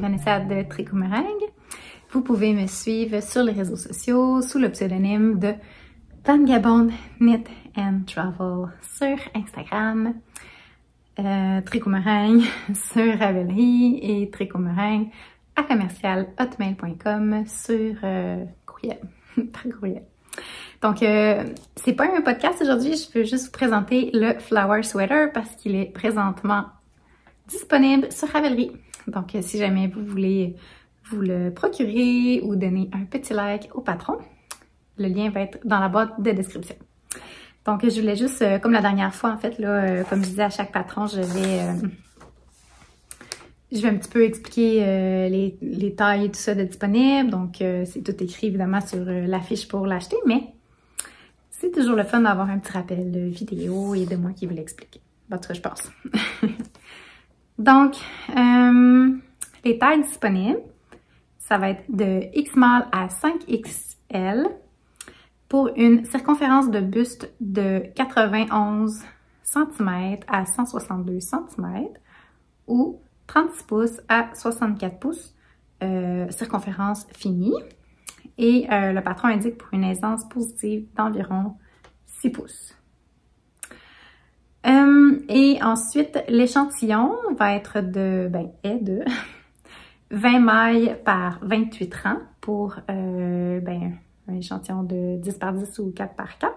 Vanessa de Tricot Meringue. Vous pouvez me suivre sur les réseaux sociaux sous le pseudonyme de Van Gabonde Knit and Travel sur Instagram, Tricot Meringue sur Ravelry et Tricot Meringue à commercial@hotmail.com sur courriel, par courriel. Donc, c'est pas un podcast aujourd'hui, je veux juste vous présenter le Flower Sweater parce qu'il est présentement disponible sur Ravelry. Donc, si jamais vous voulez vous le procurer ou donner un petit like au patron, le lien va être dans la boîte de description. Donc, je voulais juste, comme la dernière fois, en fait, là, comme je disais à chaque patron, je vais un petit peu expliquer les tailles et tout ça de disponible. Donc, c'est tout écrit évidemment sur l'affiche pour l'acheter, mais c'est toujours le fun d'avoir un petit rappel de vidéo et de moi qui vous l'explique. En tout cas, je pense. Donc, les tailles disponibles, ça va être de XL à 5XL pour une circonférence de buste de 91 cm à 162 cm ou 36 pouces à 64 pouces, circonférence finie. Et le patron indique pour une aisance positive d'environ 6 pouces. Et ensuite, l'échantillon va être de 20 mailles par 28 rangs pour un échantillon de 10 par 10 ou 4 par 4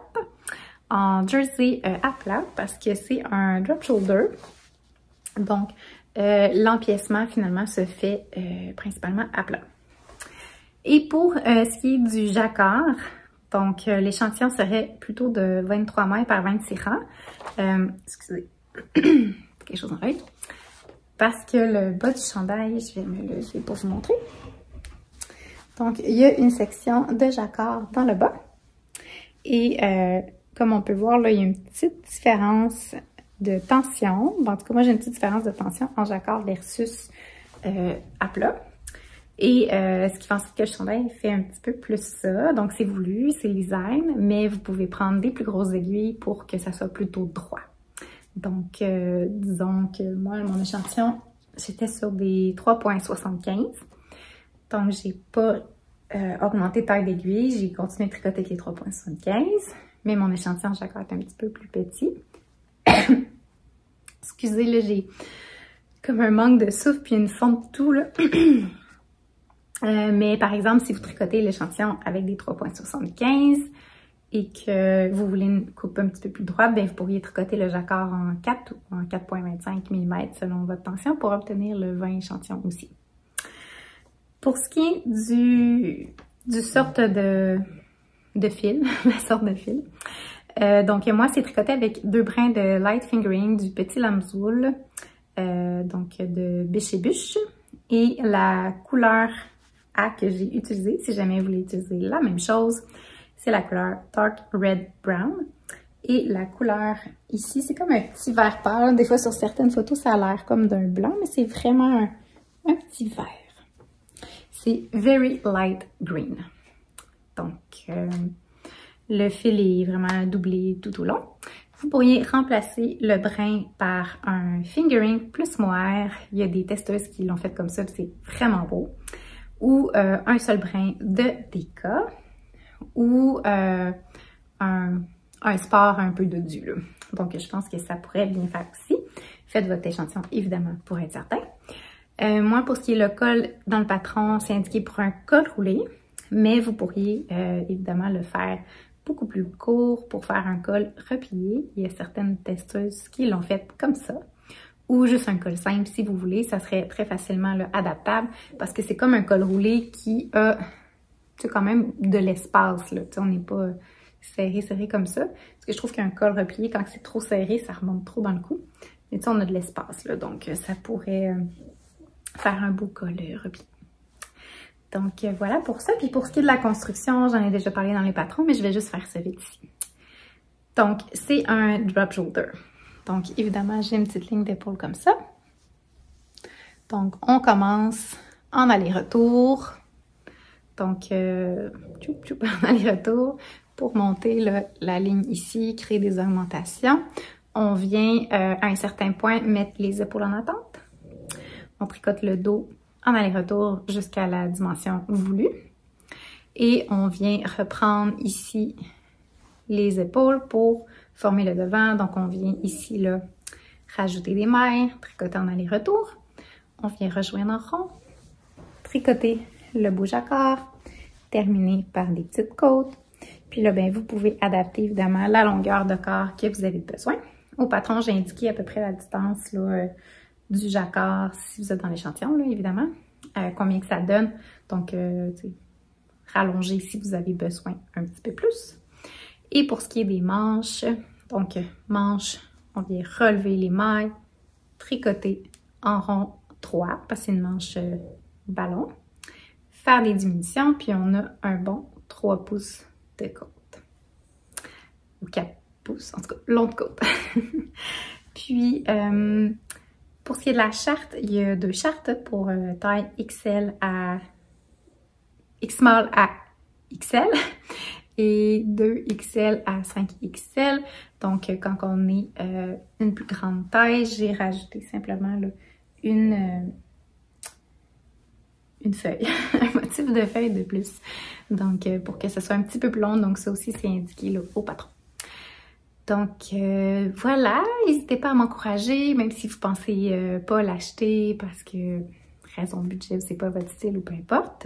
en jersey à plat parce que c'est un drop shoulder. Donc, l'empiècement finalement se fait principalement à plat. Et pour ce qui est du jacquard, donc l'échantillon serait plutôt de 23 mailles par 26 rangs. Excusez, quelque chose dans l'œil. Parce que le bas du chandail, je vais me lever pour vous montrer. Donc, il y a une section de jacquard dans le bas. Et comme on peut voir, là, il y a une petite différence de tension. Bon, en tout cas, moi, j'ai une petite différence de tension en jacquard versus à plat. Et ce qui fait en sorte que le chandail fait un petit peu plus ça. Donc, c'est voulu, c'est le design, mais vous pouvez prendre des plus grosses aiguilles pour que ça soit plutôt droit. Donc, disons que moi, mon échantillon, j'étais sur des 3,75. Donc, j'ai pas augmenté de taille d'aiguille. J'ai continué de tricoter avec les 3,75. Mais mon échantillon jacquard est un petit peu plus petit. Excusez, là, j'ai comme un manque de souffle puis une fonte de tout, là. Mais par exemple, si vous tricotez l'échantillon avec des 3,75 et que vous voulez une coupe un petit peu plus droite, bien, vous pourriez tricoter le jacquard en 4 ou en 4,25 mm selon votre tension pour obtenir le 20 échantillon aussi. Pour ce qui est du sorte de fil, la sorte de fil, donc moi, c'est tricoté avec 2 brins de light fingering du petit Lamzoul, donc de Biche et Bûche, et la couleur A que j'ai utilisée, si jamais vous voulez utiliser la même chose, c'est la couleur Dark Red Brown. Et la couleur ici, c'est comme un petit vert pâle. Des fois, sur certaines photos, ça a l'air comme d'un blanc, mais c'est vraiment un petit vert. C'est Very Light Green. Donc, le fil est vraiment doublé tout au long. Vous pourriez remplacer le brin par un fingering plus mohair. Il y a des testeuses qui l'ont fait comme ça, c'est vraiment beau. Ou un seul brin de déca. Ou un sport un peu dodu, là. Donc, je pense que ça pourrait bien faire aussi. Faites votre échantillon, évidemment, pour être certain. Moi, pour ce qui est le col dans le patron, c'est indiqué pour un col roulé. Mais vous pourriez, évidemment, le faire beaucoup plus court pour faire un col replié. Il y a certaines testeuses qui l'ont fait comme ça. Ou juste un col simple, si vous voulez. Ça serait très facilement là, adaptable parce que c'est comme un col roulé qui a quand même de l'espace. On n'est pas serré comme ça. Parce que je trouve qu'un col replié, quand c'est trop serré, ça remonte trop dans le cou. Mais on a de l'espace. Donc, ça pourrait faire un beau col replié. Donc, voilà pour ça. Puis pour ce qui est de la construction, j'en ai déjà parlé dans les patrons, mais je vais juste faire ça vite ici. Donc, c'est un drop shoulder. Donc, évidemment, j'ai une petite ligne d'épaule comme ça. Donc, on commence en aller-retour. Donc, en aller-retour pour monter la ligne ici, créer des augmentations. On vient à un certain point mettre les épaules en attente. On tricote le dos en aller-retour jusqu'à la dimension voulue. Et on vient reprendre ici les épaules pour former le devant. Donc, on vient ici, là, rajouter des mailles, tricoter en aller-retour. On vient rejoindre en rond, tricoter le beau jacquard, terminer par des petites côtes. Puis là, bien, vous pouvez adapter évidemment la longueur de corps que vous avez besoin. Au patron, j'ai indiqué à peu près la distance là, du jacquard, si vous êtes dans l'échantillon, là, évidemment, combien que ça donne. Donc, rallonger si vous avez besoin un petit peu plus. Et pour ce qui est des manches, donc manches, on vient relever les mailles, tricoter en rond 3, parce que c'est une manche ballon, faire des diminutions, puis on a un bon 3 pouces de côte. Ou 4 pouces, en tout cas, long de côte. Puis, pour ce qui est de la charte, il y a 2 chartes pour taille XL à X-small à XL et 2XL à 5XL. Donc, quand on est une plus grande taille, j'ai rajouté simplement là, une feuille, un motif de feuille de plus. Donc, pour que ce soit un petit peu plus long, donc ça aussi, c'est indiqué là, au patron. Donc, voilà, n'hésitez pas à m'encourager, même si vous pensez pas l'acheter parce que raison de budget, c'est pas votre style ou peu importe.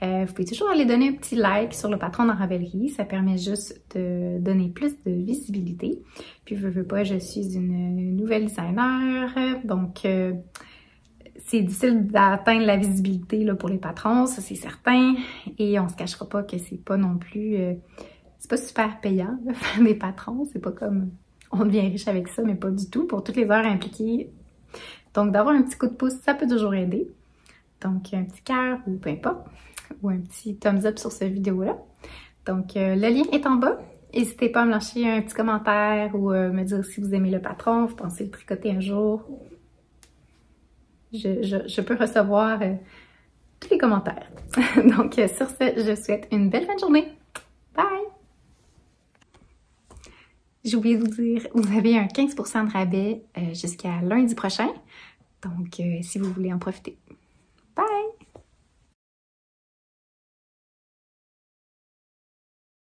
Vous pouvez toujours aller donner un petit like sur le patron dans Ravelry, ça permet juste de donner plus de visibilité. Puis, veux pas, je suis une nouvelle designer, donc c'est difficile d'atteindre la visibilité là, pour les patrons, ça c'est certain. Et on se cachera pas que c'est pas non plus, c'est pas super payant de faire des patrons, c'est pas comme on devient riche avec ça, mais pas du tout, pour toutes les heures impliquées. Donc, d'avoir un petit coup de pouce, ça peut toujours aider. Donc, un petit cœur ou peu importe, ou un petit thumbs up sur cette vidéo-là. Donc, le lien est en bas. N'hésitez pas à me lâcher un petit commentaire ou me dire si vous aimez le patron, vous pensez le tricoter un jour. Je peux recevoir tous les commentaires. Donc, sur ce, je vous souhaite une belle fin de journée. Bye! J'ai oublié de vous dire, vous avez un 15% de rabais jusqu'à lundi prochain. Donc, si vous voulez en profiter.